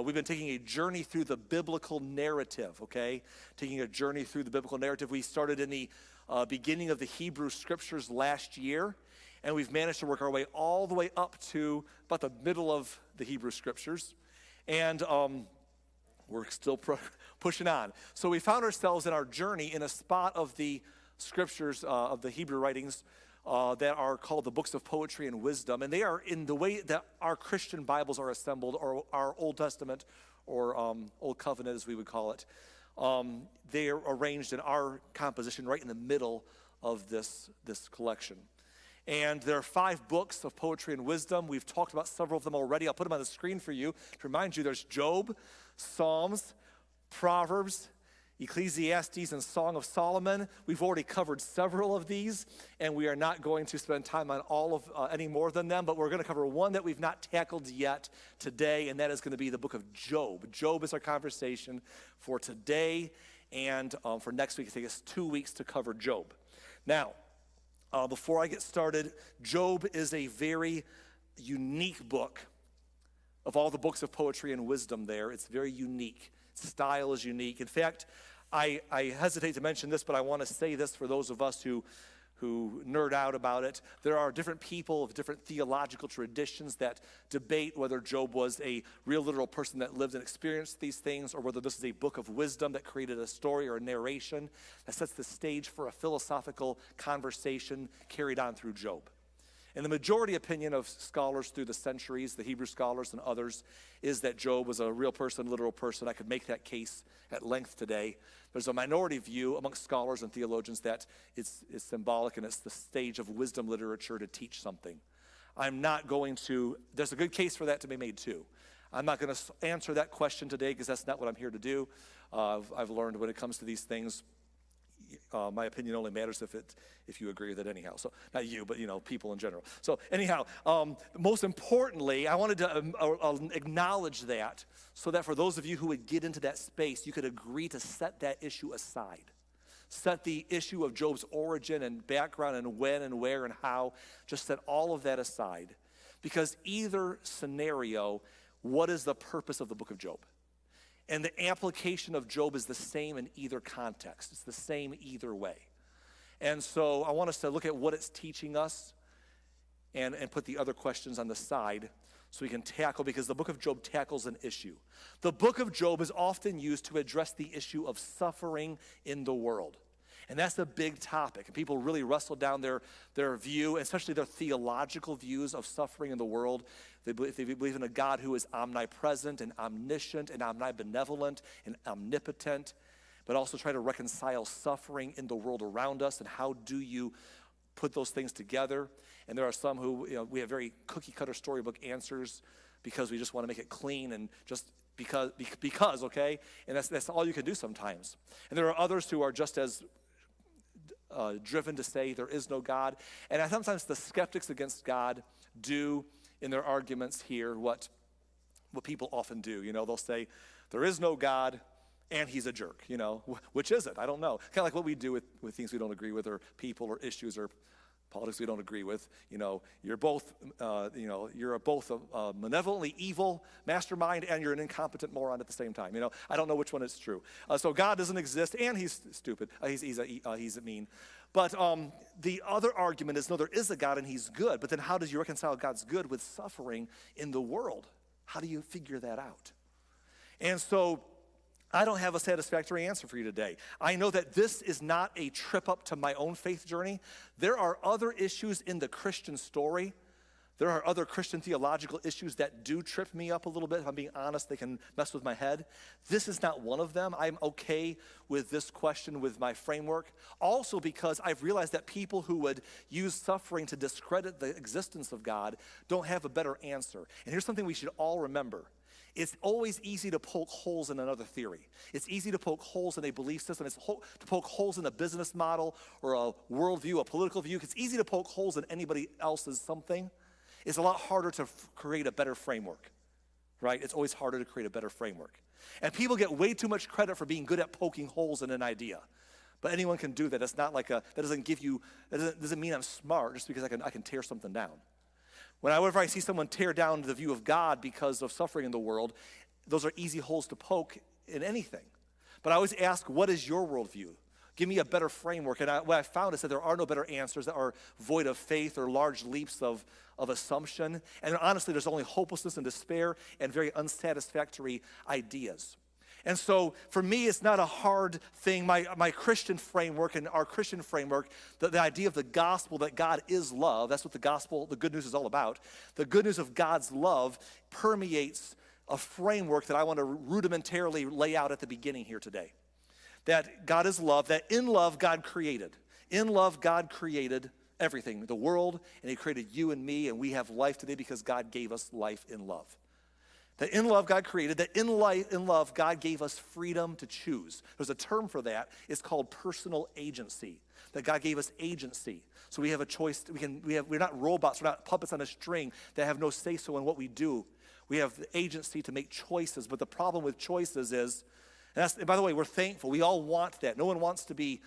We've been taking a journey through the biblical narrative, okay? Taking a journey through the biblical narrative. We started in the beginning of the Hebrew Scriptures last year, and we've managed to work our way all the way up to about the middle of the Hebrew Scriptures. And we're still pushing on. So we found ourselves in our journey in a spot of the Scriptures, of the Hebrew writings, that are called the books of poetry and wisdom. And they are in the way that our Christian Bibles are assembled, or our Old Testament, or Old Covenant as we would call it. They are arranged in our composition right in the middle of this collection. And there are 5 books of poetry and wisdom. We've talked about several of them already. I'll put them on the screen for you to remind you. There's Job, Psalms, Proverbs, Ecclesiastes, and Song of Solomon. We've already covered several of these, and we are not going to spend time on all of any more than them, but we're going to cover one that we've not tackled yet today, and that is going to be the book of Job. Job is our conversation for today, and for next week. It takes us 2 weeks to cover Job. Now, before I get started, Job is a very unique book. Of all the books of poetry and wisdom there, it's very unique. Style is unique. In fact, I hesitate to mention this, but I want to say this for those of us who nerd out about it. There are different people of different theological traditions that debate whether Job was a real literal person that lived and experienced these things, or whether this is a book of wisdom that created a story or a narration that sets the stage for a philosophical conversation carried on through Job. And the majority opinion of scholars through the centuries, the Hebrew scholars and others, is that Job was a real person, literal person. I could make that case at length today. There's a minority view amongst scholars and theologians that it's symbolic and it's the stage of wisdom literature to teach something. I'm not going to, there's a good case for that to be made too. I'm not going to answer that question today because that's not what I'm here to do. I've learned when it comes to these things, my opinion only matters if you agree with it anyhow. So not you, but people in general. So anyhow, most importantly, I wanted to acknowledge that so that for those of you who would get into that space, you could agree to set that issue aside. Set the issue of Job's origin and background and when and where and how. Just set all of that aside. Because either scenario, what is the purpose of the book of Job? And the application of Job is the same in either context. It's the same either way. And so I want us to look at what it's teaching us and put the other questions on the side so we can tackle, because the book of Job tackles an issue. The book of Job is often used to address the issue of suffering in the world. And that's a big topic. And people really wrestle down their view, especially their theological views of suffering in the world. They believe in a God who is omnipresent and omniscient and omnibenevolent and omnipotent, but also try to reconcile suffering in the world around us, and how do you put those things together. And there are some who, we have very cookie-cutter storybook answers because we just want to make it clean and just because, okay? And that's all you can do sometimes. And there are others who are just as driven to say there is no God. And sometimes the skeptics against God do in their arguments here what people often do. They'll say there is no God and he's a jerk. Which is it? I don't know. Kind of like what we do with things we don't agree with, or people or issues or politics we don't agree with. You're both a malevolently evil mastermind and you're an incompetent moron at the same time. I don't know which one is true. So God doesn't exist and he's stupid. He's mean. But the other argument is, no, there is a God and he's good. But then how do you reconcile God's good with suffering in the world? How do you figure that out? And so I don't have a satisfactory answer for you today. I know that this is not a trip up to my own faith journey. There are other issues in the Christian story. There are other Christian theological issues that do trip me up a little bit. If I'm being honest, they can mess with my head. This is not one of them. I'm okay with this question with my framework. Also because I've realized that people who would use suffering to discredit the existence of God don't have a better answer. And here's something we should all remember. It's always easy to poke holes in another theory. It's easy to poke holes in a belief system. It's to poke holes in a business model or a worldview, a political view. It's easy to poke holes in anybody else's something. It's a lot harder to create a better framework, right? It's always harder to create a better framework. And people get way too much credit for being good at poking holes in an idea. But anyone can do that. That's not like that doesn't mean I'm smart just because I can tear something down. Whenever I see someone tear down the view of God because of suffering in the world, those are easy holes to poke in anything. But I always ask, what is your worldview? Give me a better framework. And what I found is that there are no better answers that are void of faith or large leaps of assumption. And honestly, there's only hopelessness and despair and very unsatisfactory ideas. And so for me, it's not a hard thing. My Christian framework and our Christian framework, the idea of the gospel that God is love, that's what the gospel, the good news is all about. The good news of God's love permeates a framework that I want to rudimentarily lay out at the beginning here today. That God is love, that in love God created. In love God created everything, the world, and he created you and me, and we have life today because God gave us life in love. That in love God created, that in love God gave us freedom to choose. There's a term for that. It's called personal agency. That God gave us agency. So we have a choice. We're not robots. We're not puppets on a string that have no say-so in what we do. We have the agency to make choices. But the problem with choices is, and by the way, we're thankful. We all want that. No one wants to be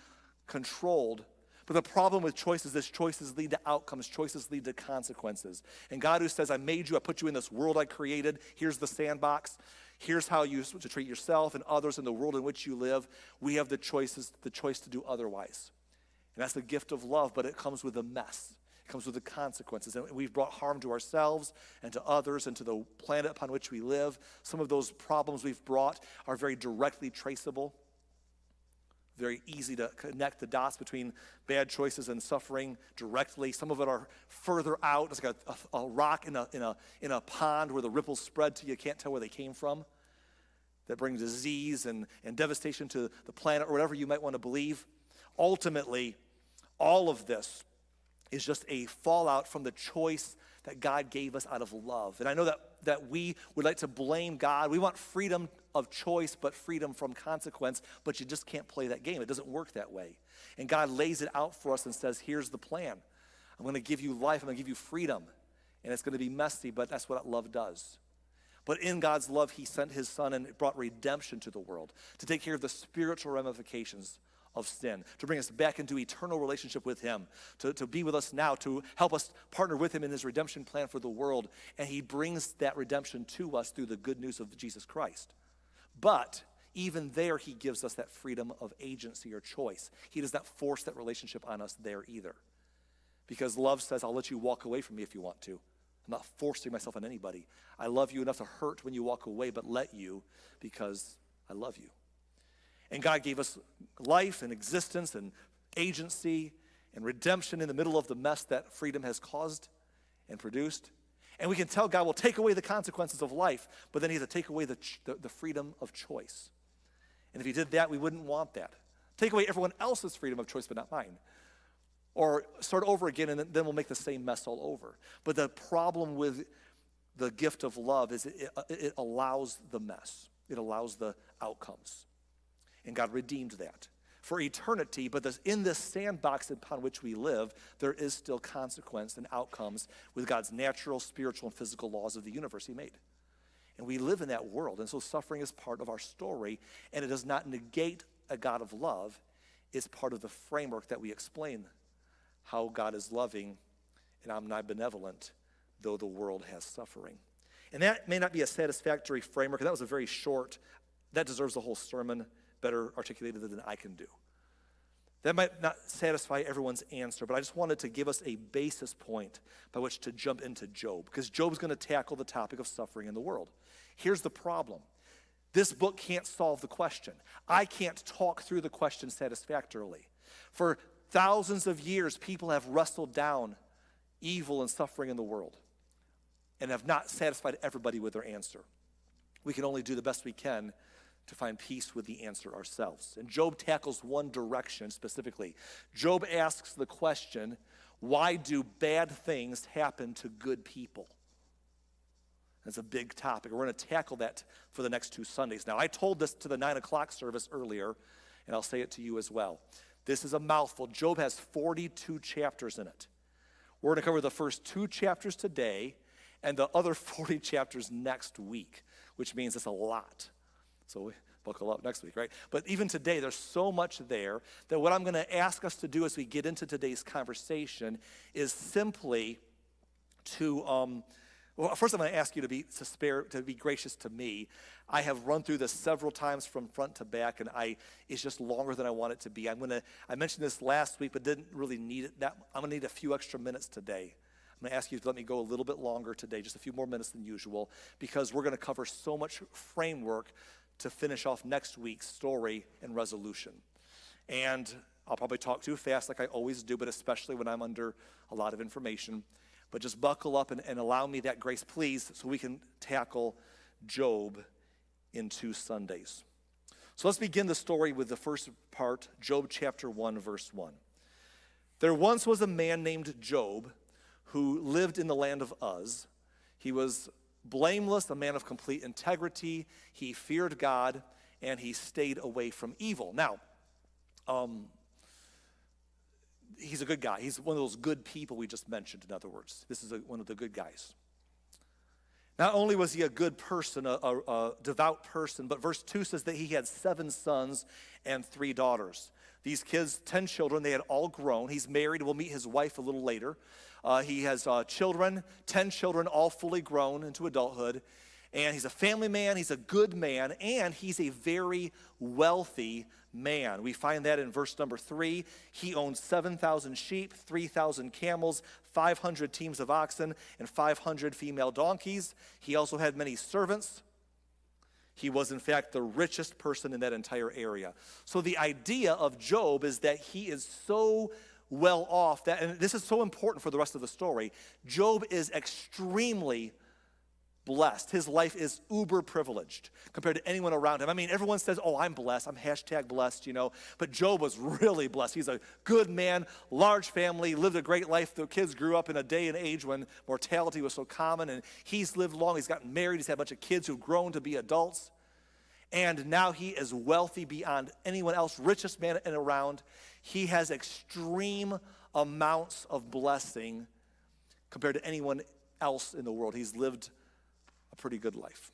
controlled. But the problem with choices is choices lead to outcomes. Choices lead to consequences. And God who says, I made you, I put you in this world I created. Here's the sandbox. Here's how you to treat yourself and others in the world in which you live. We have the choice to do otherwise. And that's the gift of love, but it comes with a mess. It comes with the consequences. And we've brought harm to ourselves and to others and to the planet upon which we live. Some of those problems we've brought are very directly traceable. Very easy to connect the dots between bad choices and suffering directly. Some of it are further out. It's like a rock in a pond where the ripples spread to you can't tell where they came from. That brings disease and devastation to the planet or whatever you might want to believe. Ultimately, all of this is just a fallout from the choice that God gave us out of love. And I know that we would like to blame God. We want freedom of choice, but freedom from consequence, but you just can't play that game. It doesn't work that way. And God lays it out for us and says, here's the plan. I'm going to give you life. I'm going to give you freedom. And it's going to be messy, but that's what love does. But in God's love, he sent his son and it brought redemption to the world to take care of the spiritual ramifications of sin, to bring us back into eternal relationship with him, to be with us now, to help us partner with him in his redemption plan for the world. And he brings that redemption to us through the good news of Jesus Christ. But even there, he gives us that freedom of agency or choice. He does not force that relationship on us there either. Because love says, I'll let you walk away from me if you want to. I'm not forcing myself on anybody. I love you enough to hurt when you walk away, but let you because I love you. And God gave us life and existence and agency and redemption in the middle of the mess that freedom has caused and produced. And we can tell God will take away the consequences of life, but then he has to take away the freedom of choice. And if he did that, we wouldn't want that. Take away everyone else's freedom of choice, but not mine. Or start over again, and then we'll make the same mess all over. But the problem with the gift of love is it allows the mess. It allows the outcomes. And God redeemed that for eternity, but in this sandbox upon which we live, there is still consequence and outcomes with God's natural, spiritual, and physical laws of the universe he made. And we live in that world, and so suffering is part of our story, and it does not negate a God of love. It's part of the framework that we explain how God is loving and omnibenevolent, though the world has suffering. And that may not be a satisfactory framework, and that was a very short, that deserves a whole sermon, better articulated than I can do. That might not satisfy everyone's answer, but I just wanted to give us a basis point by which to jump into Job, because Job's going to tackle the topic of suffering in the world. Here's the problem. This book can't solve the question. I can't talk through the question satisfactorily. For thousands of years, people have wrestled down evil and suffering in the world and have not satisfied everybody with their answer. We can only do the best we can to find peace with the answer ourselves. And Job tackles one direction specifically. Job asks the question, why do bad things happen to good people? That's a big topic. We're going to tackle that for the next 2 Sundays. Now, I told this to the 9 o'clock service earlier, and I'll say it to you as well. This is a mouthful. Job has 42 chapters in it. We're going to cover the first 2 chapters today and the other 40 chapters next week, which means it's a lot. So buckle up next week, right? But even today, there's so much there that what I'm going to ask us to do as we get into today's conversation is simply to, well, first I'm going to ask you to be gracious to me. I have run through this several times from front to back, and it's just longer than I want it to be. I mentioned this last week, but didn't really need it. I'm going to need a few extra minutes today. I'm going to ask you to let me go a little bit longer today, just a few more minutes than usual, because we're going to cover so much framework to finish off next week's story and resolution. And I'll probably talk too fast like I always do, but especially when I'm under a lot of information. But just buckle up and allow me that grace, please, so we can tackle Job in 2 Sundays. So let's begin the story with the first part, Job chapter 1, verse 1. There once was a man named Job who lived in the land of Uz. He was blameless, a man of complete integrity. He feared God, and he stayed away from evil. Now, he's a good guy. He's one of those good people we just mentioned, in other words. This is one of the good guys. Not only was he a good person, a devout person, but verse 2 says that he had 7 sons and 3 daughters. These kids, 10 children, they had all grown. He's married. We'll meet his wife a little later. He has children, 10 children, all fully grown into adulthood. And he's a family man, he's a good man, and he's a very wealthy man. We find that in verse number 3. He owned 7,000 sheep, 3,000 camels, 500 teams of oxen, and 500 female donkeys. He also had many servants. He was, in fact, the richest person in that entire area. So the idea of Job is that he is so well off, and this is so important for the rest of the story. Job is extremely blessed. His life is uber privileged compared to anyone around him. I mean, everyone says, oh, I'm blessed. I'm hashtag blessed, But Job was really blessed. He's a good man, large family, lived a great life. The kids grew up in a day and age when mortality was so common, and he's lived long. He's gotten married. He's had a bunch of kids who've grown to be adults. And now he is wealthy beyond anyone else, richest man around. He has extreme amounts of blessing compared to anyone else in the world. He's lived a pretty good life.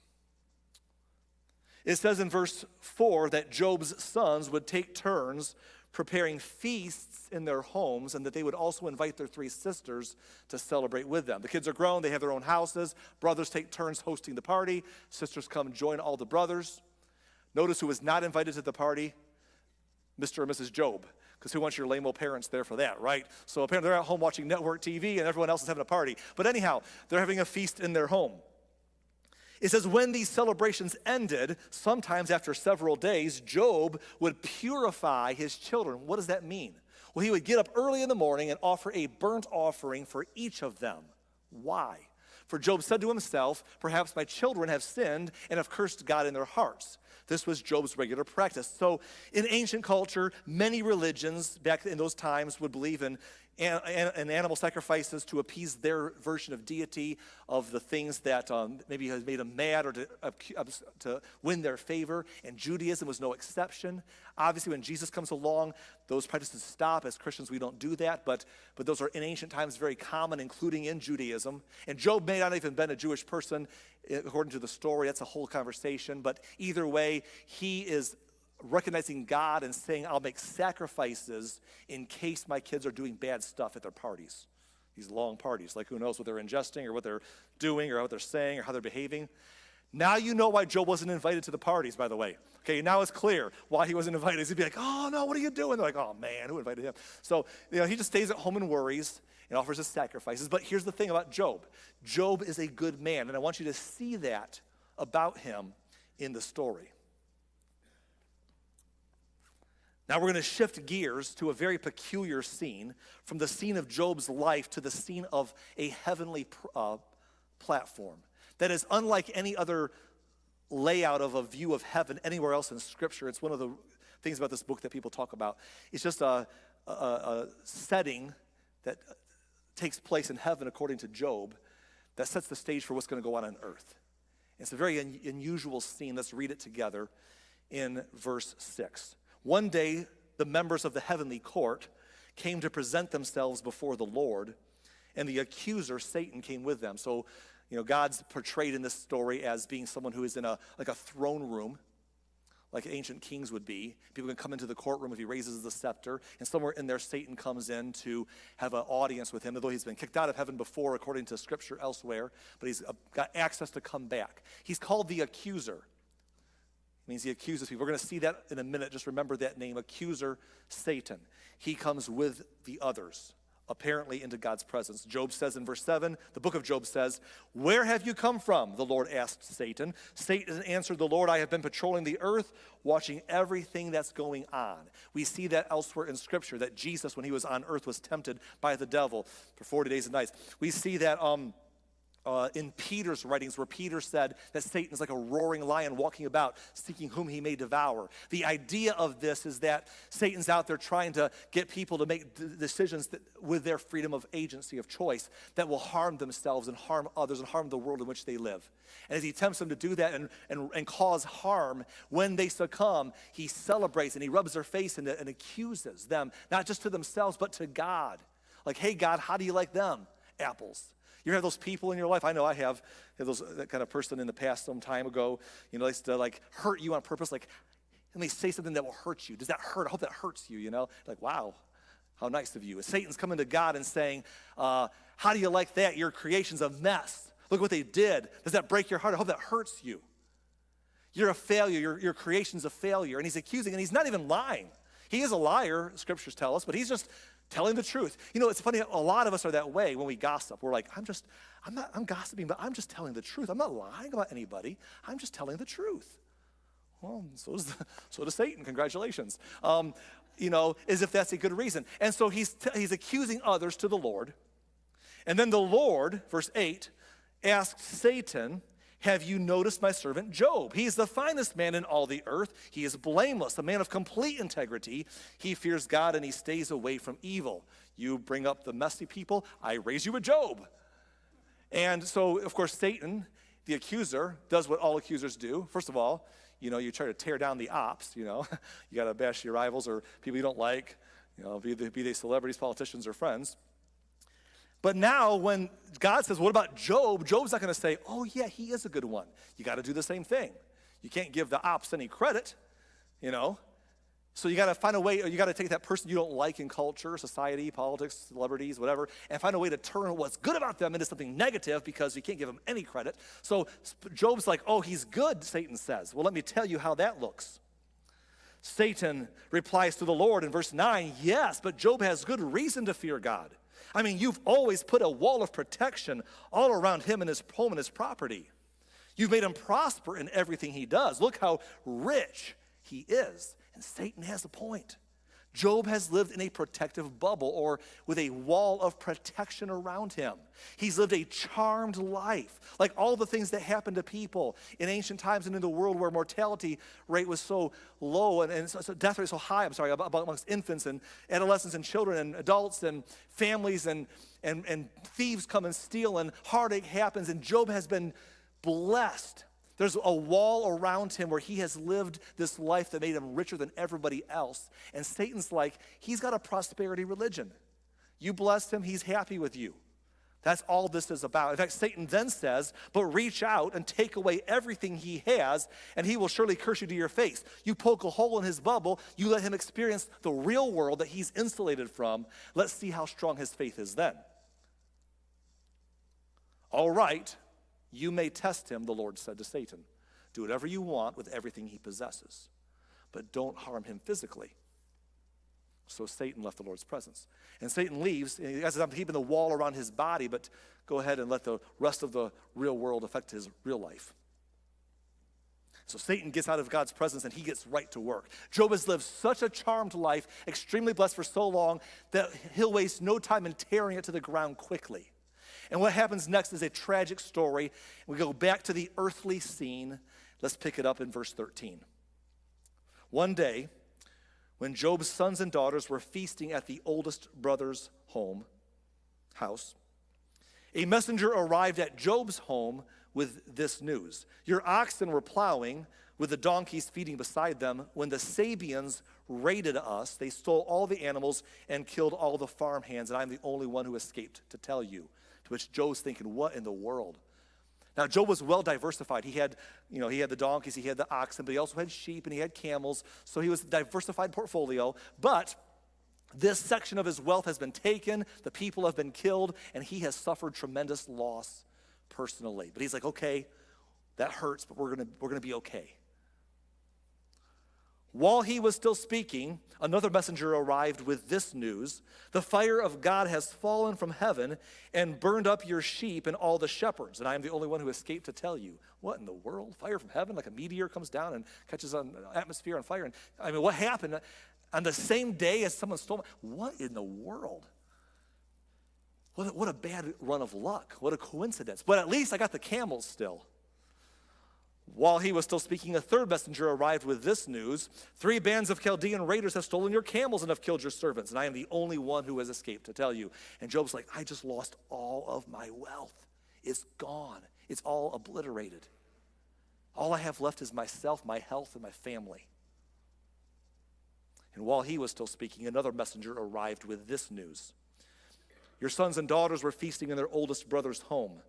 It says in verse 4 that Job's sons would take turns preparing feasts in their homes, and that they would also invite their 3 sisters to celebrate with them. The kids are grown, they have their own houses. Brothers take turns hosting the party. Sisters come join all the brothers. Notice who was not invited to the party? Mr. and Mrs. Job. Because who wants your lame old parents there for that, right? So apparently they're at home watching network TV and everyone else is having a party. But anyhow, they're having a feast in their home. It says when these celebrations ended, sometimes after several days, Job would purify his children. What does that mean? Well, he would get up early in the morning and offer a burnt offering for each of them. Why? For Job said to himself, perhaps my children have sinned and have cursed God in their hearts. This was Job's regular practice. So in ancient culture, many religions back in those times would believe in animal sacrifices to appease their version of deity, of the things that maybe has made them mad or to win their favor. And Judaism was no exception. Obviously, when Jesus comes along, those practices stop. As Christians, we don't do that, but those are in ancient times very common, including in Judaism. And Job may not have even been a Jewish person, according to the story. That's a whole conversation. But either way, he is recognizing God and saying, I'll make sacrifices in case my kids are doing bad stuff at their parties. These long parties, like who knows what they're ingesting or what they're doing or what they're saying or how they're behaving. Now you know why Job wasn't invited to the parties, by the way. Okay, now it's clear why he wasn't invited. He'd be like, oh no, what are you doing? They're like, oh man, who invited him? So, he just stays at home and worries and offers his sacrifices. But here's the thing about Job. Job is a good man, and I want you to see that about him in the story. Now we're going to shift gears to a very peculiar scene, from the scene of Job's life to the scene of a heavenly platform that is unlike any other layout of a view of heaven anywhere else in Scripture. It's one of the things about this book that people talk about. It's just a setting that takes place in heaven according to Job that sets the stage for what's going to go on earth. It's a very unusual scene. Let's read it together in verse 6. One day, the members of the heavenly court came to present themselves before the Lord, and the accuser, Satan, came with them. So, God's portrayed in this story as being someone who is in a throne room like ancient kings would be. People can come into the courtroom if he raises the scepter, and somewhere in there Satan comes in to have an audience with him, although he's been kicked out of heaven before according to scripture elsewhere, but he's got access to come back. He's called the accuser. It means he accuses people. We're going to see that in a minute. Just remember that name, accuser, Satan. He comes with the others, apparently into God's presence. Job says in verse 7, the book of Job says, "Where have you come from?" the Lord asked Satan. Satan answered the Lord, "I have been patrolling the earth, watching everything that's going on." We see that elsewhere in Scripture, that Jesus, when he was on earth, was tempted by the devil for 40 days and nights. We see that in Peter's writings, where Peter said that Satan is like a roaring lion walking about, seeking whom he may devour. The idea of this is that Satan's out there trying to get people to make decisions with their freedom of agency, of choice, that will harm themselves and harm others and harm the world in which they live. And as he tempts them to do that and cause harm, when they succumb, he celebrates and he rubs their face and accuses them, not just to themselves, but to God. Like, hey, God, how do you like them apples? You have those people in your life? I know I have. That kind of person in the past some time ago, likes to like hurt you on purpose. Like, and they say something that will hurt you. Does that hurt? I hope that hurts you, Like, wow, how nice of you. Satan's coming to God and saying, how do you like that? Your creation's a mess. Look what they did. Does that break your heart? I hope that hurts you. You're a failure. Your creation's a failure. And he's accusing, and he's not even lying. He is a liar, scriptures tell us, but he's just telling the truth. It's funny, a lot of us are that way when we gossip. We're like, I'm gossiping, but I'm just telling the truth. I'm not lying about anybody. I'm just telling the truth. Well, so does Satan. Congratulations. As if that's a good reason. And so he's accusing others to the Lord. And then the Lord, verse 8, asked Satan, "Have you noticed my servant Job? He is the finest man in all the earth. He is blameless, a man of complete integrity. He fears God and he stays away from evil. You bring up the messy people, I raise you a Job." And so, of course, Satan, the accuser, does what all accusers do. First of all, you try to tear down the ops, You got to bash your rivals or people you don't like, be they celebrities, politicians, or friends. But now when God says, what about Job? Job's not going to say, oh, yeah, he is a good one. You got to do the same thing. You can't give the ops any credit, So you got to find a way, or you got to take that person you don't like in culture, society, politics, celebrities, whatever, and find a way to turn what's good about them into something negative because you can't give them any credit. So Job's like, oh, he's good, Satan says. Well, let me tell you how that looks. Satan replies to the Lord in verse 9, yes, but Job has good reason to fear God. I mean, you've always put a wall of protection all around him and his home and his property. You've made him prosper in everything he does. Look how rich he is. And Satan has a point. Job has lived in a protective bubble or with a wall of protection around him. He's lived a charmed life, like all the things that happen to people in ancient times and in the world where mortality rate was so low and so death rate so high, amongst infants and adolescents and children and adults and families and thieves come and steal and heartache happens, and Job has been blessed. There's a wall around him where he has lived this life that made him richer than everybody else. And Satan's like, he's got a prosperity religion. You bless him, he's happy with you. That's all this is about. In fact, Satan then says, but reach out and take away everything he has, and he will surely curse you to your face. You poke a hole in his bubble, you let him experience the real world that he's insulated from. Let's see how strong his faith is then. All right. You may test him, the Lord said to Satan. Do whatever you want with everything he possesses, but don't harm him physically. So Satan left the Lord's presence. And Satan leaves, and he says, I'm keeping the wall around his body, but go ahead and let the rest of the real world affect his real life. So Satan gets out of God's presence and he gets right to work. Job has lived such a charmed life, extremely blessed for so long, that he'll waste no time in tearing it to the ground quickly. And what happens next is a tragic story. We go back to the earthly scene. Let's pick it up in verse 13. One day, when Job's sons and daughters were feasting at the oldest brother's house, a messenger arrived at Job's home with this news. Your oxen were plowing with the donkeys feeding beside them. When the Sabians raided us, they stole all the animals and killed all the farmhands, and I'm the only one who escaped to tell you. To which Job's thinking, what in the world? Now, Job was well diversified. He had the donkeys, he had the oxen, but he also had sheep and he had camels. So he was a diversified portfolio. But this section of his wealth has been taken, the people have been killed, and he has suffered tremendous loss personally. But he's like, okay, that hurts, but we're gonna be okay. While he was still speaking, another messenger arrived with this news: the fire of God has fallen from heaven and burned up your sheep and all the shepherds, and I am the only one who escaped to tell you. What in the world? Fire from heaven? Like a meteor comes down and catches on atmosphere on fire? And I mean, what happened? On the same day as someone stole, what in the world? What a bad run of luck. What a coincidence. But at least I got the camels still. While he was still speaking, a third messenger arrived with this news: 3 bands of Chaldean raiders have stolen your camels and have killed your servants, and I am the only one who has escaped to tell you. And Job's like, I just lost all of my wealth. It's gone. It's all obliterated. All I have left is myself, my health, and my family. And while he was still speaking, another messenger arrived with this news: your sons and daughters were feasting in their oldest brother's home.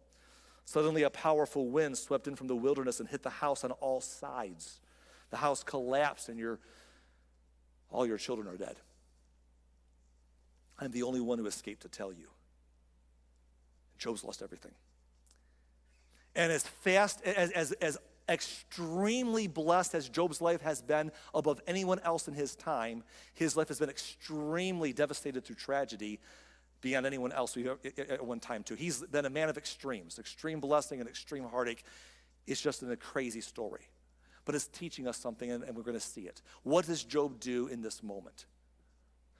Suddenly a powerful wind swept in from the wilderness and hit the house on all sides. The house collapsed and all your children are dead. I'm the only one who escaped to tell you. Job's lost everything. And as fast, as extremely blessed as Job's life has been above anyone else in his time, his life has been extremely devastated through tragedy beyond anyone else at one time too. He's been a man of extremes, extreme blessing and extreme heartache. It's just a crazy story. But it's teaching us something, and we're going to see it. What does Job do in this moment?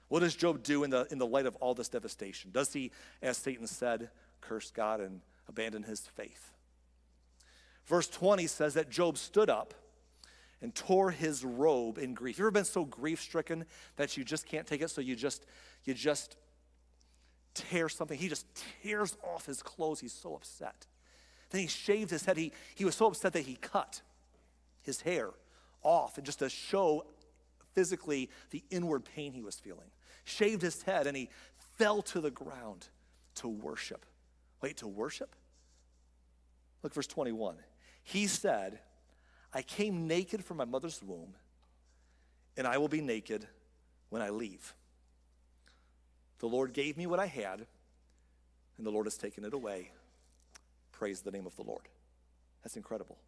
What does Job do in the light of all this devastation? Does he, as Satan said, curse God and abandon his faith? Verse 20 says that Job stood up and tore his robe in grief. You ever been so grief-stricken that you just can't take it, so you just tear something? He just tears off his clothes. He's so upset. Then he shaved his head. He was so upset that he cut his hair off, and just to show physically the inward pain he was feeling. Shaved his head, and he fell to the ground to worship. Wait, to worship? Look, verse 21. He said, I came naked from my mother's womb, and I will be naked when I leave. The Lord gave me what I had, and the Lord has taken it away. Praise the name of the Lord. That's incredible.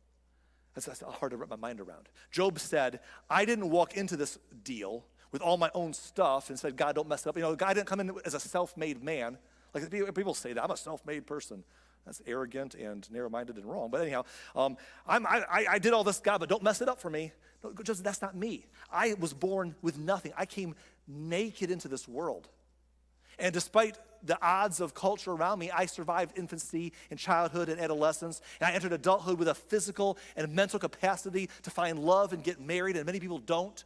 That's hard to wrap my mind around. Job said, I didn't walk into this deal with all my own stuff and said, God, don't mess it up. God didn't come in as a self-made man. Like people say that, I'm a self-made person. That's arrogant and narrow-minded and wrong. But anyhow, I did all this, God, but don't mess it up for me. No, that's not me. I was born with nothing. I came naked into this world. And despite the odds of culture around me, I survived infancy and childhood and adolescence. And I entered adulthood with a physical and mental capacity to find love and get married, and many people don't.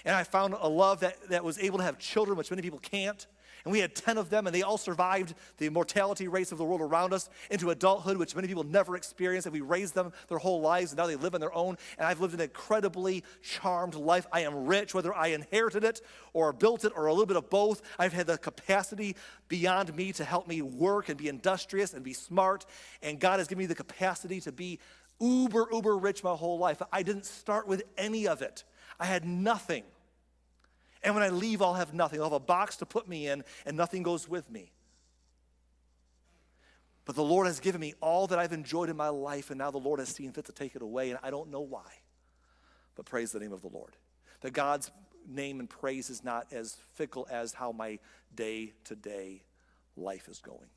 And I found a love that was able to have children, which many people can't. And we had 10 of them, and they all survived the mortality rates of the world around us into adulthood, which many people never experienced. And we raised them their whole lives, and now they live on their own. And I've lived an incredibly charmed life. I am rich, whether I inherited it or built it or a little bit of both. I've had the capacity beyond me to help me work and be industrious and be smart. And God has given me the capacity to be uber rich my whole life. I didn't start with any of it. I had nothing. And when I leave, I'll have nothing. I'll have a box to put me in, and nothing goes with me. But the Lord has given me all that I've enjoyed in my life, and now the Lord has seen fit to take it away, and I don't know why. But praise the name of the Lord. That God's name and praise is not as fickle as how my day-to-day life is going.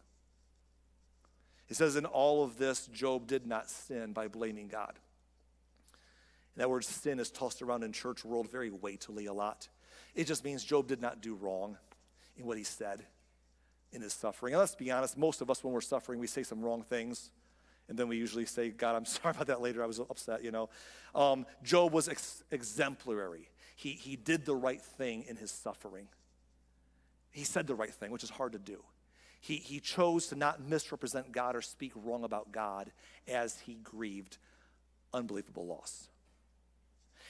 It says in all of this, Job did not sin by blaming God. And that word sin is tossed around in church world very weightily a lot. It just means Job did not do wrong in what he said in his suffering. And let's be honest, most of us when we're suffering, we say some wrong things. And then we usually say, God, I'm sorry about that later. I was upset, Job was exemplary. He did the right thing in his suffering. He said the right thing, which is hard to do. He chose to not misrepresent God or speak wrong about God as he grieved unbelievable loss.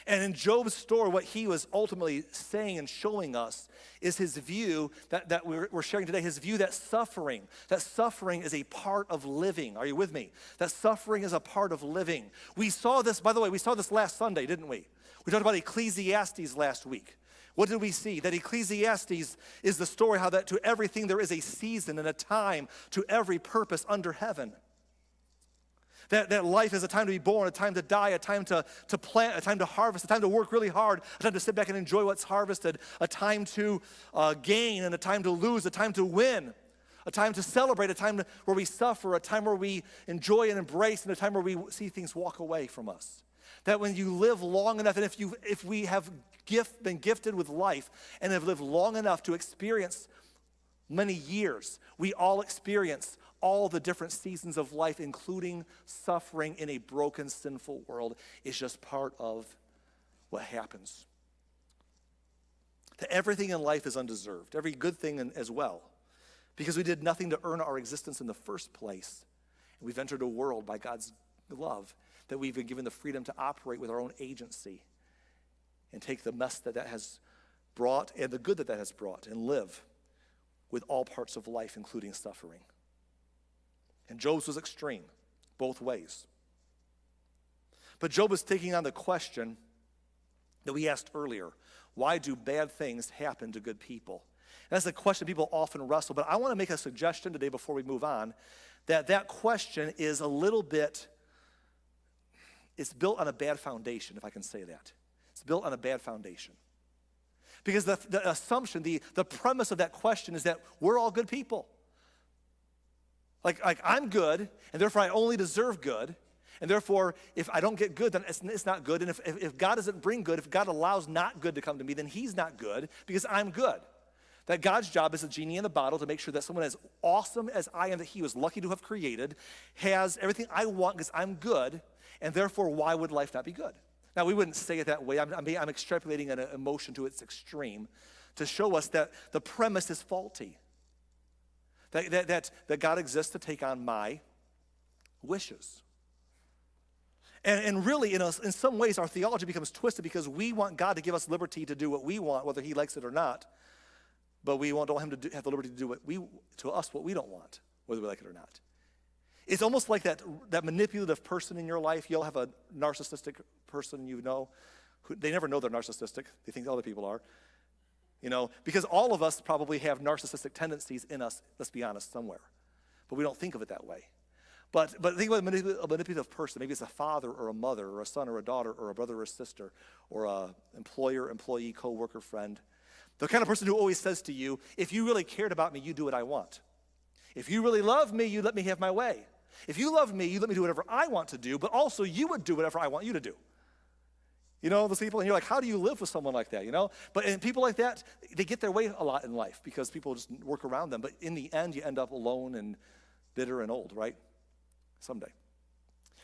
And in Job's story, what he was ultimately saying and showing us is his view that we're sharing today, his view that suffering is a part of living. Are you with me? That suffering is a part of living. We saw this, by the way, last Sunday, didn't we? We talked about Ecclesiastes last week. What did we see? That Ecclesiastes is the story how that to everything there is a season and a time to every purpose under heaven. That life is a time to be born, a time to die, a time to plant, a time to harvest, a time to work really hard, a time to sit back and enjoy what's harvested, a time to gain and a time to lose, a time to win, a time to celebrate, a time where we suffer, a time where we enjoy and embrace, and a time where we see things walk away from us. That when you live long enough, and if we have been gifted with life and have lived long enough to experience many years, we all experience all the different seasons of life, including suffering in a broken, sinful world, is just part of what happens. That everything in life is undeserved, every good thing as well, because we did nothing to earn our existence in the first place. And we've entered a world by God's love that we've been given the freedom to operate with our own agency and take the mess that has brought and the good that has brought and live with all parts of life, including suffering. And Job's was extreme, both ways. But Job is taking on the question that we asked earlier. Why do bad things happen to good people? And that's a question people often wrestle, but I want to make a suggestion today before we move on, that question is a little bit, it's built on a bad foundation, if I can say that. It's built on a bad foundation. Because the assumption, the premise of that question is that we're all good people. Like I'm good, and therefore I only deserve good, and therefore if I don't get good, then it's not good. And if God doesn't bring good, if God allows not good to come to me, then he's not good because I'm good. That God's job is a genie in the bottle to make sure that someone as awesome as I am, that he was lucky to have created, has everything I want because I'm good, and therefore why would life not be good? Now we wouldn't say it that way. I'm extrapolating an emotion to its extreme to show us that the premise is faulty. That God exists to take on my wishes. And really, in some ways, our theology becomes twisted because we want God to give us liberty to do what we want, whether he likes it or not. But we don't want him to have the liberty to do what we don't want, whether we like it or not. It's almost like that manipulative person in your life. You'll have a narcissistic person you know. They never know they're narcissistic. They think other people are. Because all of us probably have narcissistic tendencies in us, let's be honest, somewhere. But we don't think of it that way. But think about a manipulative person. Maybe it's a father or a mother or a son or a daughter or a brother or a sister or a employer, employee, co-worker, friend. The kind of person who always says to you, if you really cared about me, you do what I want. If you really love me, you let me have my way. If you love me, you let me do whatever I want to do, but also you would do whatever I want you to do. Those people, and you're like, how do you live with someone like that, But people like that, they get their way a lot in life because people just work around them. But in the end, you end up alone and bitter and old, right? Someday.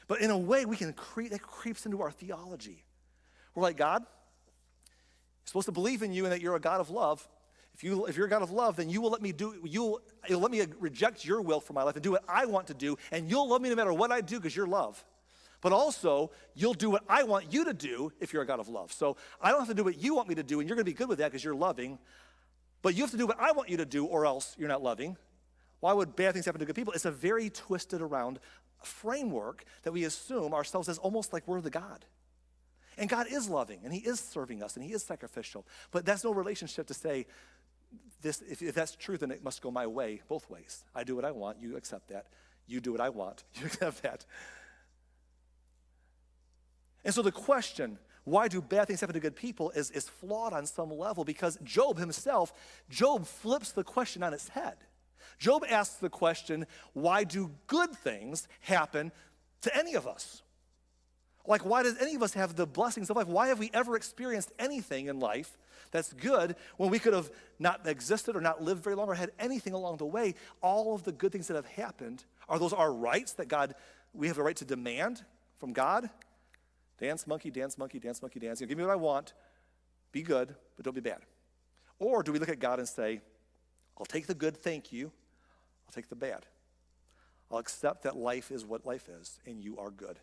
But in a way, that creeps into our theology. We're like, God, I'm supposed to believe in you and that you're a God of love. If you're a God of love, then you will let me you'll let me reject your will for my life and do what I want to do, and you'll love me no matter what I do because you're love. But also, you'll do what I want you to do if you're a God of love. So I don't have to do what you want me to do, and you're going to be good with that because you're loving. But you have to do what I want you to do, or else you're not loving. Why would bad things happen to good people? It's a very twisted around framework that we assume ourselves as almost like we're the God. And God is loving, and he is serving us, and he is sacrificial. But that's no relationship to say, this. If that's true, then it must go my way, both ways. I do what I want, you accept that. You do what I want, you accept that. And so the question, why do bad things happen to good people, is flawed on some level because Job flips the question on its head. Job asks the question, why do good things happen to any of us? Like, why does any of us have the blessings of life? Why have we ever experienced anything in life that's good when we could have not existed or not lived very long or had anything along the way? All of the good things that have happened, are those our rights that we have a right to demand from God? Dance, monkey, dance, monkey, dance, monkey, dance. Give me what I want. Be good, but don't be bad. Or do we look at God and say, I'll take the good, thank you. I'll take the bad. I'll accept that life is what life is, and you are good.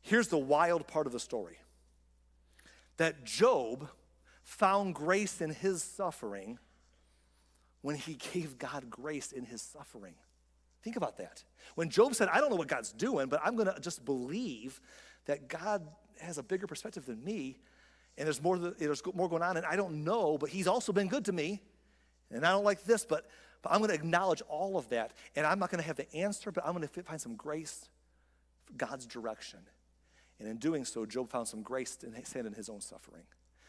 Here's the wild part of the story. that Job found grace in his suffering when he gave God grace in his suffering. Think about that. When Job said, I don't know what God's doing, but I'm going to just believe that God has a bigger perspective than me, and there's more going on, and I don't know, but he's also been good to me, and I don't like this, but I'm going to acknowledge all of that, and I'm not going to have the answer, but I'm going to find some grace for God's direction. And in doing so, Job found some grace in his own suffering.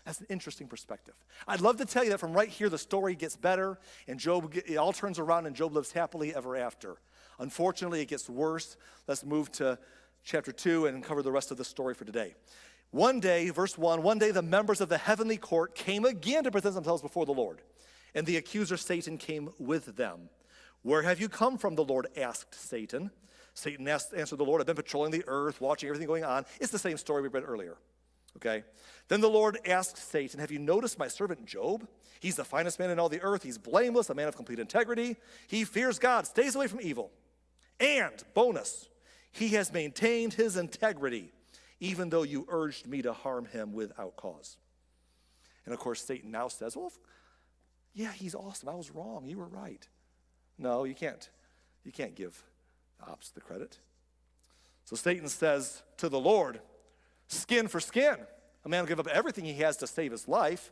That's an interesting perspective. I'd love to tell you that from right here, the story gets better, and it all turns around, and Job lives happily ever after. Unfortunately, it gets worse. Let's move to chapter 2 and cover the rest of the story for today. One day, verse 1, one day the members of the heavenly court came again to present themselves before the Lord, and the accuser Satan came with them. Where have you come from, the Lord asked Satan. Satan answered the Lord, I've been patrolling the earth, watching everything going on. It's the same story we read earlier. Okay? Then the Lord asked Satan, have you noticed my servant Job? He's the finest man in all the earth. He's blameless, a man of complete integrity. He fears God, stays away from evil. And, bonus, he has maintained his integrity, even though you urged me to harm him without cause. And of course, Satan now says, well, yeah, he's awesome. I was wrong. You were right. No, you can't. You can't give the opposite the credit. So Satan says to the Lord, skin for skin. A man will give up everything he has to save his life,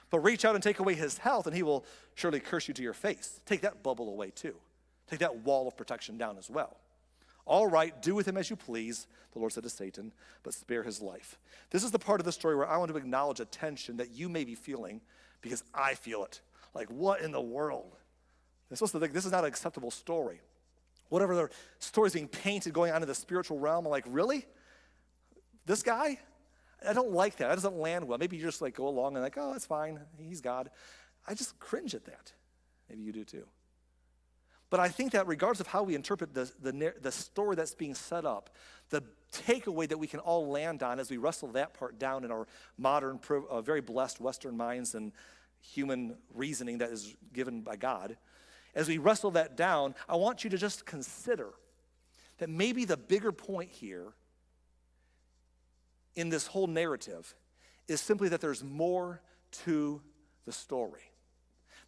but reach out and take away his health, and he will surely curse you to your face. Take that bubble away too. Take that wall of protection down as well. All right, do with him as you please, the Lord said to Satan, but spare his life. This is the part of the story where I want to acknowledge a tension that you may be feeling, because I feel it. Like, what in the world? I'm supposed to think this is not an acceptable story. Whatever the story is being painted going on in the spiritual realm, I'm like, really? This guy? I don't like that. That doesn't land well. Maybe you just like go along and like, oh, it's fine. He's God. I just cringe at that. Maybe you do too. But I think that regardless of how we interpret the story that's being set up, the takeaway that we can all land on as we wrestle that part down in our modern, very blessed Western minds and human reasoning that is given by God, as we wrestle that down, I want you to just consider that maybe the bigger point here in this whole narrative is simply that there's more to the story.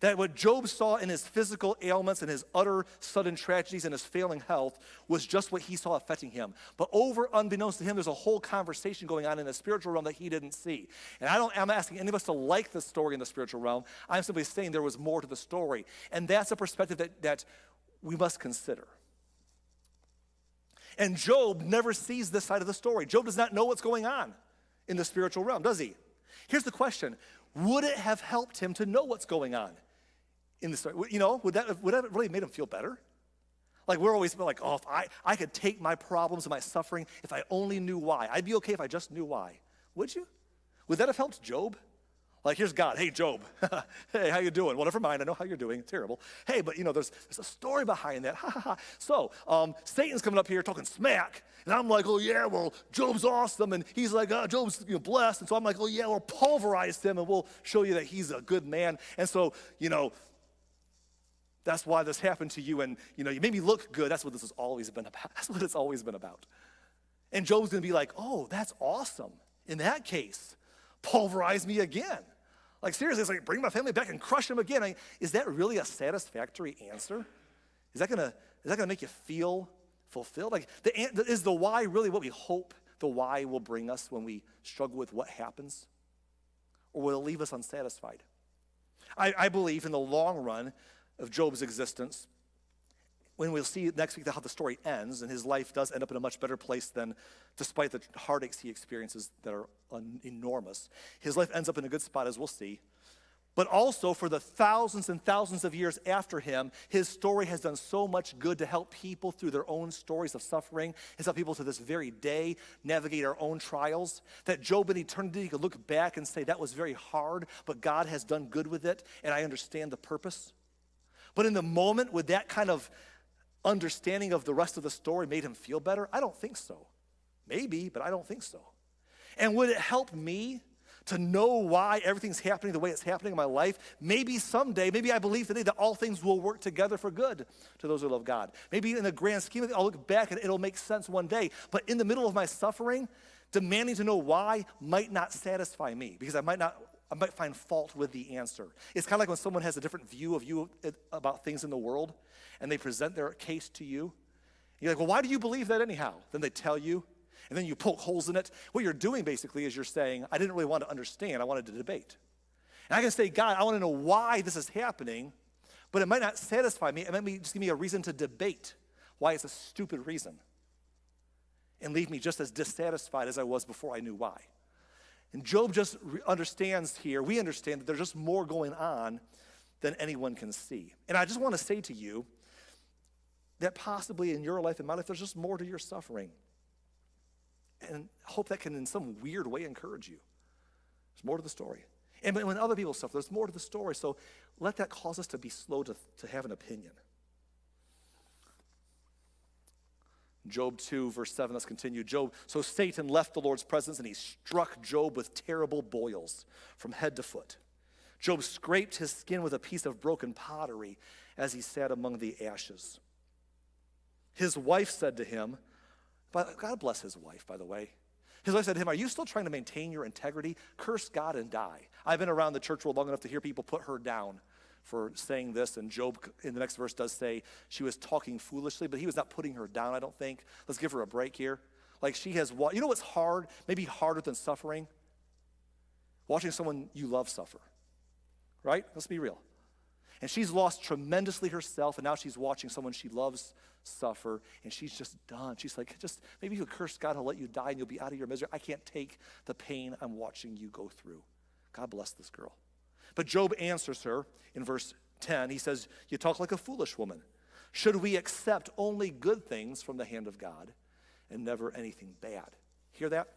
That what Job saw in his physical ailments and his utter sudden tragedies and his failing health was just what he saw affecting him. But over, unbeknownst to him, there's a whole conversation going on in the spiritual realm that he didn't see. And I'm asking any of us to like the story in the spiritual realm. I'm simply saying there was more to the story. And that's a perspective that we must consider. And Job never sees this side of the story. Job does not know what's going on in the spiritual realm, does he? Here's the question. Would it have helped him to know what's going on in the story? You know, would that have really made him feel better? Like, we're always like, oh, if I could take my problems and my suffering if I only knew why. I'd be okay if I just knew why. Would you? Would that have helped Job? Like, here's God. Hey, Job. Hey, how you doing? Well, never mind. I know how you're doing. Terrible. Hey, but, you know, there's a story behind that. Ha, ha, ha. So, Satan's coming up here talking smack. And I'm like, oh, yeah, well, Job's awesome. And he's like, oh, Job's blessed. And so I'm like, oh, yeah, we'll pulverize him and we'll show you that he's a good man. And so, you know, that's why this happened to you. And, you know, you made me look good. That's what this has always been about. That's what it's always been about. And Job's going to be like, oh, that's awesome. In that case, pulverize me again. Like, seriously, it's like, bring my family back and crush him again. Is that really a satisfactory answer? Is that gonna make you feel fulfilled? Like, is the why really what we hope the why will bring us when we struggle with what happens? Or will it leave us unsatisfied? I believe in the long run of Job's existence, when we'll see next week how the story ends, and his life does end up in a much better place than, despite the heartaches he experiences that are enormous, his life ends up in a good spot, as we'll see. But also, for the thousands and thousands of years after him, his story has done so much good to help people through their own stories of suffering. It's helped people to this very day navigate our own trials, that Job in eternity could look back and say, that was very hard, but God has done good with it, and I understand the purpose. But in the moment, would that kind of understanding of the rest of the story made him feel better? I don't think so. Maybe, but I don't think so. And would it help me to know why everything's happening the way it's happening in my life? Maybe someday, maybe I believe today that all things will work together for good to those who love God. Maybe in the grand scheme of it, I'll look back and it'll make sense one day. But in the middle of my suffering, Demanding to know why might not satisfy me because I might find fault with the answer. It's kind of like when someone has a different view of you about things in the world and they present their case to you. You're like, well, why do you believe that anyhow? Then they tell you, and then you poke holes in it. What you're doing basically is you're saying, I didn't really want to understand, I wanted to debate. And I can say, God, I want to know why this is happening, but it might not satisfy me. It might just give me a reason to debate why it's a stupid reason and leave me just as dissatisfied as I was before I knew why. And Job just understands here, we understand that there's just more going on than anyone can see. And I just want to say to you that possibly in your life and my life, there's just more to your suffering. And I hope that can in some weird way encourage you. There's more to the story. And when other people suffer, there's more to the story. So let that cause us to be slow to have an opinion. Job 2, verse 7, let's continue. So Satan left the Lord's presence and he struck Job with terrible boils from head to foot. Job scraped his skin with a piece of broken pottery as he sat among the ashes. His wife said to him, God bless his wife, by the way. His wife said to him, are you still trying to maintain your integrity? Curse God and die. I've been around the church world long enough to hear people put her down for saying this, and Job in the next verse does say she was talking foolishly, but he was not putting her down, I don't think. Let's give her a break here. Like she has, you know what's hard, maybe harder than suffering? Watching someone you love suffer, right? Let's be real. And she's lost tremendously herself, and now she's watching someone she loves suffer, and she's just done. She's like, just maybe you'll curse God, he'll let you die, and you'll be out of your misery. I can't take the pain I'm watching you go through. God bless this girl. But Job answers her in verse 10. He says, you talk like a foolish woman. Should we accept only good things from the hand of God and never anything bad? Hear that?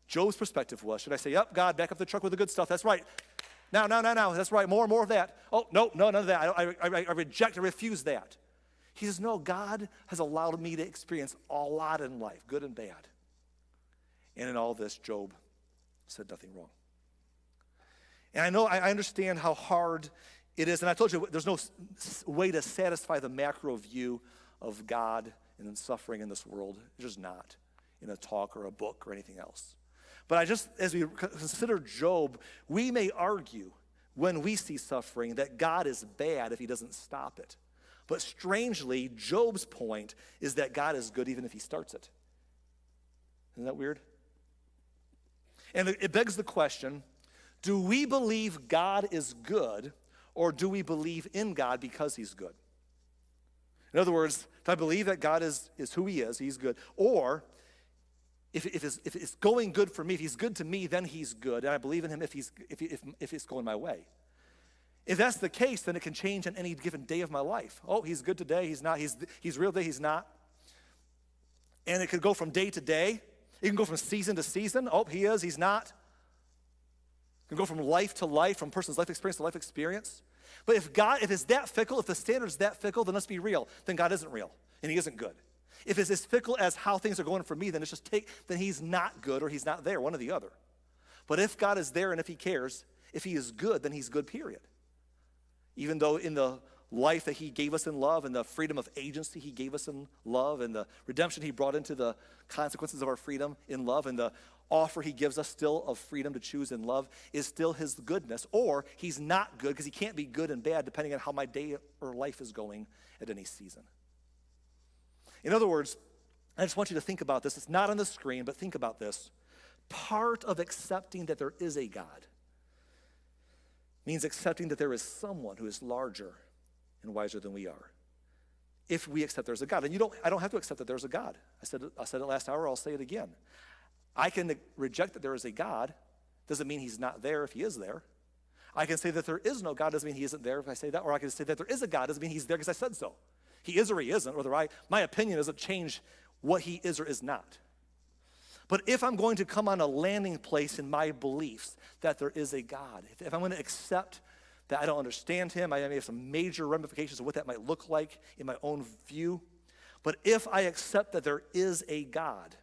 Job's perspective was, should I say, yep, God, back up the truck with the good stuff. That's right. Now, that's right. More of that. Oh, no, none of that. I reject, I refuse that. He says, no, God has allowed me to experience a lot in life, good and bad. And in all this, Job said nothing wrong. And I know, I understand how hard it is. And I told you, there's no way to satisfy the macro view of God and suffering in this world. It's just not in a talk or a book or anything else. But as we consider Job, we may argue when we see suffering that God is bad if he doesn't stop it. But strangely, Job's point is that God is good even if he starts it. Isn't that weird? And it begs the question, do we believe God is good, or do we believe in God because he's good? In other words, if I believe that God is who he is, he's good, or if it's going good for me, if he's good to me, then he's good, and I believe in him if it's going my way. If that's the case, then it can change on any given day of my life. Oh, he's good today, he's not. He's real today, he's not. And it could go from day to day. It can go from season to season. Oh, he is, he's not. It can go from life to life, from person's life experience to life experience. But if it's that fickle, if the standard is that fickle, then let's be real. Then God isn't real, and he isn't good. If it's as fickle as how things are going for me, then then he's not good or he's not there, one or the other. But if God is there and if he cares, if he is good, then he's good, period. Even though in the life that he gave us in love and the freedom of agency he gave us in love and the redemption he brought into the consequences of our freedom in love and the offer he gives us still of freedom to choose in love is still his goodness. Or he's not good because he can't be good and bad depending on how my day or life is going at any season. In other words, I just want you to think about this. It's not on the screen, but think about this. Part of accepting that there is a God means accepting that there is someone who is larger and wiser than we are. If we accept there's a God. And I don't have to accept that there's a God. I said it last hour, I'll say it again. I can reject that there is a God. Doesn't mean he's not there if he is there. I can say that there is no God, doesn't mean he isn't there if I say that. Or I can say that there is a God, doesn't mean he's there because I said so. He is or he isn't, whether my opinion doesn't change what he is or is not. But if I'm going to come on a landing place in my beliefs that there is a God, if I'm going to accept that I don't understand him, I may have some major ramifications of what that might look like in my own view. But if I accept that there is a God,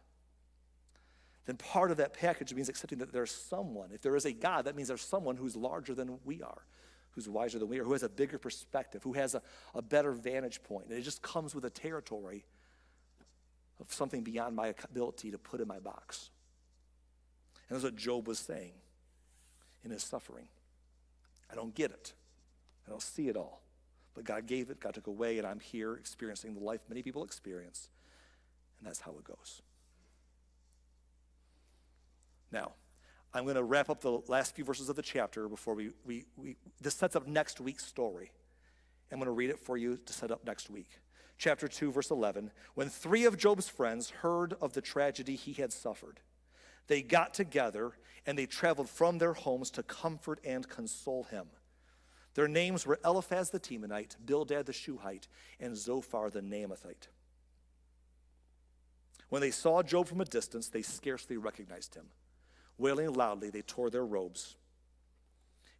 then part of that package means accepting that there's someone. If there is a God, that means there's someone who's larger than we are, who's wiser than we are, who has a bigger perspective, who has a better vantage point. And it just comes with a territory of something beyond my ability to put in my box. And that's what Job was saying in his suffering. I don't get it. I don't see it all. But God gave it, God took away, and I'm here experiencing the life many people experience. And that's how it goes. Now, I'm going to wrap up the last few verses of the chapter before this sets up next week's story. I'm going to read it for you to set up next week. Chapter 2, verse 11. When 3 of Job's friends heard of the tragedy he had suffered, they got together and they traveled from their homes to comfort and console him. Their names were Eliphaz the Temanite, Bildad the Shuhite, and Zophar the Naamathite. When they saw Job from a distance, they scarcely recognized him. Wailing loudly, they tore their robes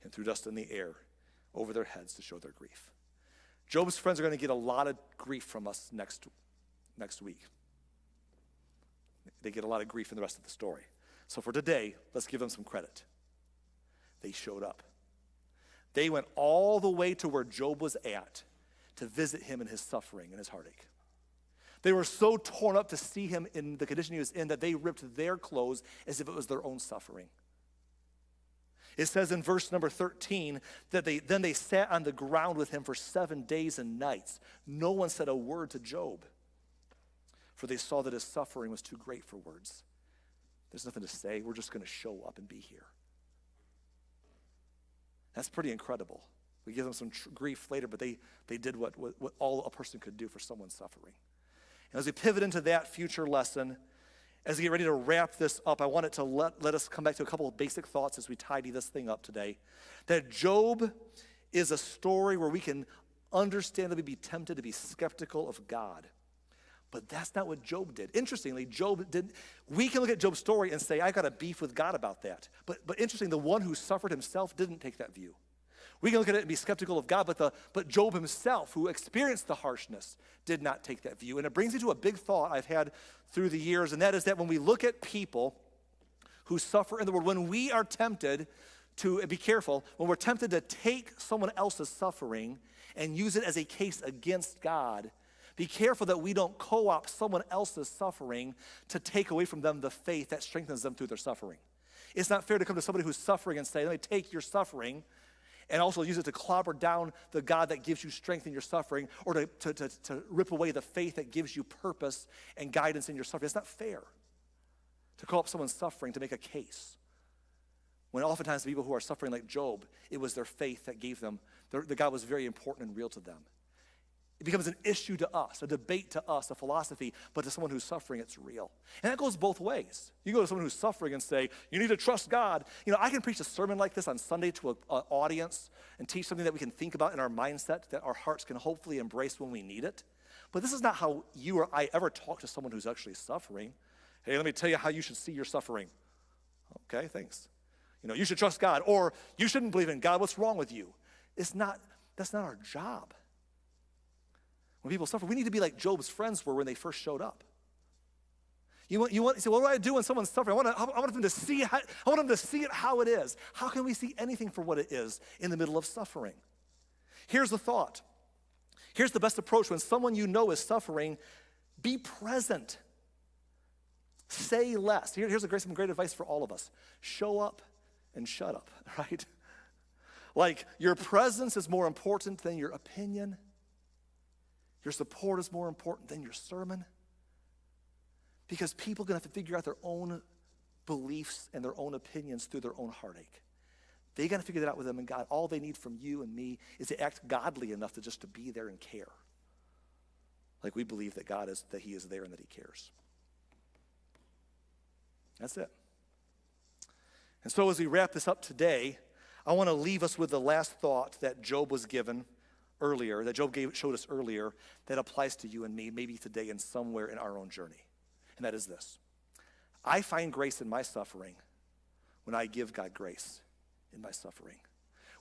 and threw dust in the air over their heads to show their grief. Job's friends are going to get a lot of grief from us next week. They get a lot of grief in the rest of the story. So for today, let's give them some credit. They showed up. They went all the way to where Job was at to visit him in his suffering and his heartache. They were so torn up to see him in the condition he was in that they ripped their clothes as if it was their own suffering. It says in verse number 13 that they sat on the ground with him for 7 days and nights. No one said a word to Job, for they saw that his suffering was too great for words. There's nothing to say. We're just going to show up and be here. That's pretty incredible. We give them some grief later, but they did what all a person could do for someone suffering. And as we pivot into that future lesson, as we get ready to wrap this up, I want it to let us come back to a couple of basic thoughts as we tidy this thing up today. That Job is a story where we can understandably be tempted to be skeptical of God. But that's not what Job did. Interestingly, we can look at Job's story and say, I got a beef with God about that. But interesting, the one who suffered himself didn't take that view. We can look at it and be skeptical of God, but Job himself, who experienced the harshness, did not take that view. And it brings me to a big thought I've had through the years, and that is that when we look at people who suffer in the world, when we are tempted to, be careful, when we're tempted to take someone else's suffering and use it as a case against God, be careful that we don't co-opt someone else's suffering to take away from them the faith that strengthens them through their suffering. It's not fair to come to somebody who's suffering and say, let me take your suffering and also use it to clobber down the God that gives you strength in your suffering, or to rip away the faith that gives you purpose and guidance in your suffering. It's not fair to call up someone's suffering to make a case. When oftentimes the people who are suffering like Job, it was their faith that gave them, the God was very important and real to them. It becomes an issue to us, a debate to us, a philosophy, but to someone who's suffering, it's real. And that goes both ways. You go to someone who's suffering and say, you need to trust God. You know, I can preach a sermon like this on Sunday to an audience and teach something that we can think about in our mindset that our hearts can hopefully embrace when we need it. But this is not how you or I ever talk to someone who's actually suffering. Hey, let me tell you how you should see your suffering. Okay, thanks. You know, you should trust God, or you shouldn't believe in God. What's wrong with you? That's not our job. When people suffer, we need to be like Job's friends were when they first showed up. You say, what do I do when someone's suffering? I want them to see it how it is. How can we see anything for what it is in the middle of suffering? Here's the thought. Here's the best approach when someone you know is suffering. Be present. Say less. Here's some great advice for all of us. Show up and shut up, right? Like, your presence is more important than your opinion. Your support is more important than your sermon. Because people are going to have to figure out their own beliefs and their own opinions through their own heartache. They got to figure that out with them and God. All they need from you and me is to act godly enough to just to be there and care. Like we believe that that he is there and that he cares. That's it. And so as we wrap this up today, I want to leave us with the last thought that Job was given earlier, that Job showed us earlier, that applies to you and me, maybe today and somewhere in our own journey. And that is this. I find grace in my suffering when I give God grace in my suffering.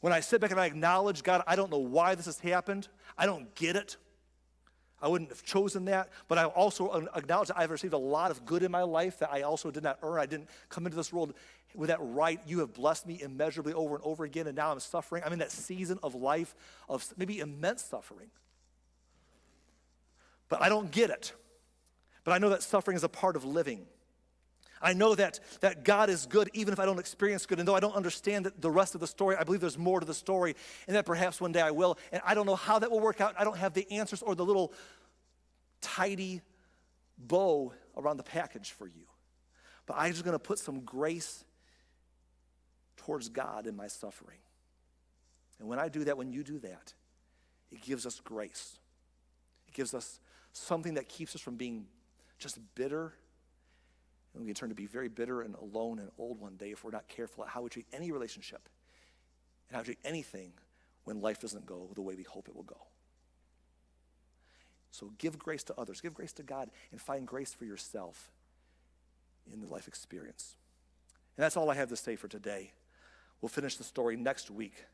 When I sit back and I acknowledge, God, I don't know why this has happened. I don't get it. I wouldn't have chosen that, but I also acknowledge that I've received a lot of good in my life that I also did not earn. I didn't come into this world with that right. You have blessed me immeasurably over and over again, and now I'm suffering. I'm in that season of life of maybe immense suffering. But I don't get it. But I know that suffering is a part of living. I know that God is good even if I don't experience good. And though I don't understand the rest of the story, I believe there's more to the story and that perhaps one day I will. And I don't know how that will work out. I don't have the answers or the little tidy bow around the package for you. But I'm just going to put some grace towards God in my suffering. And when I do that, when you do that, it gives us grace. It gives us something that keeps us from being just bitter. And we can turn to be very bitter and alone and old one day if we're not careful at how we treat any relationship and how we treat anything when life doesn't go the way we hope it will go. So give grace to others, give grace to God, and find grace for yourself in the life experience. And that's all I have to say for today. We'll finish the story next week,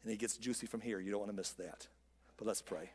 and it gets juicy from here. You don't want to miss that. But let's pray.